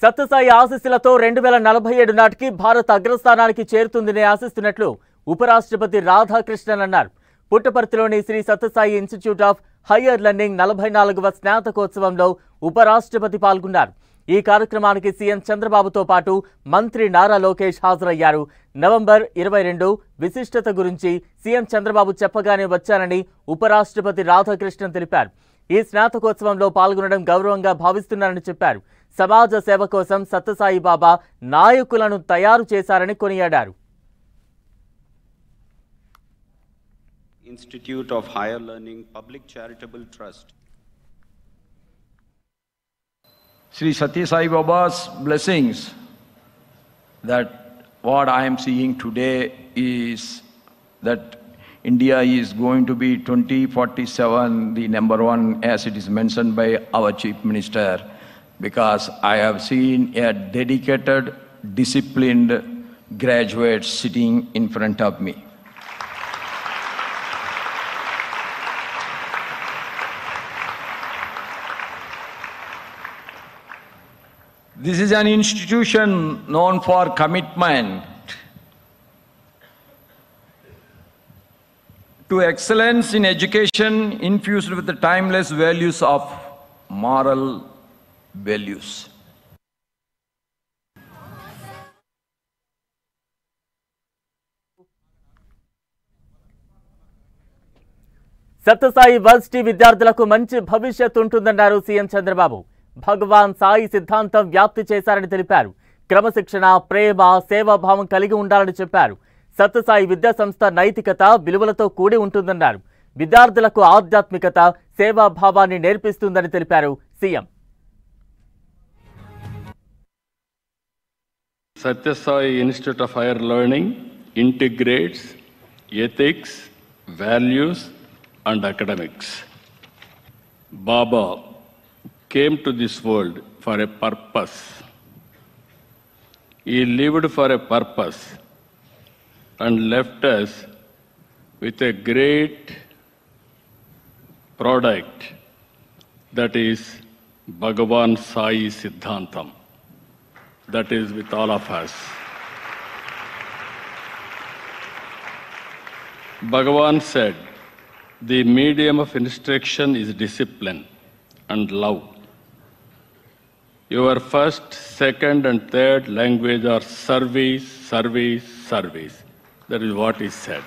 సత్యసాయి ఆశీస్సులతో 2047 నాటికి భారత్ అగ్రస్థానానికి చేరుతుందని ఆశిస్తున్నట్లు ఉపరాష్ట్రపతి రాధాకృష్ణన్ అన్నారు. పుట్టపర్తిలోని Sri Sathya Sai institute of higher learning 44వ స్నాతకోత్సవంలో ఉపరాష్ట్రపతి పాల్గొన్నారు. ఈ కార్యక్రమానికి సీఎం చంద్రబాబుతో పాటు మంత్రి నారా లోకేష్ హాజరయ్యారు. నవంబర్ 22 విశిష్టత గురించి సీఎం చంద్రబాబు చెప్పగానే వచ్చానని ఉపరాష్ట్రపతి రాధాకృష్ణన్ తెలిపారు. ఈ స్నాతకోత్సవంలో పాల్గొనడం గౌరవంగా భావిస్తున్నారని చెప్పారు. సమాజ సేవ కోసం సత్యసాయి బాబా నాయకులను తయారు చేశారని కొనియాడారు. Institute of Higher Learning Public Charitable Trust. Sri Sathya Sai Baba's blessings, that what I am seeing today is that India is going to be 2047 the number one, as it is mentioned by our Chief Minister, because I have seen a dedicated, disciplined graduate sitting in front of me. This is an institution known for commitment to excellence in education infused with the timeless values of moral values. Sathya Sai varsity విద్యార్థులకు మంచి భవిష్యత్తు ఉంటుందన్నారు CM Chandrababu. భగవాన్ సాయి సిద్ధాంతం వ్యాప్తి చేశారని తెలిపారు. క్రమశిక్షణ, ప్రేమ, సేవాభావం కలిగి ఉండాలని చెప్పారు. సత్యసాయి విద్యా సంస్థ నైతికత, విలువలతో కూడి ఉంటుందన్నారు. విద్యార్థులకు ఆధ్యాత్మికత, సేవాభావాన్ని నేర్పిస్తుందని తెలిపారు CM. Satyasai Institute of Higher Learning integrates ethics, values, and academics. Baba came to this world for a purpose. He lived for a purpose and left us with a great product, that is Bhagavan Sai Siddhantam, that is with all of us. Bhagavan said, the medium of instruction is discipline and love. Your first, second, and third language are service, service, service. That is what he said.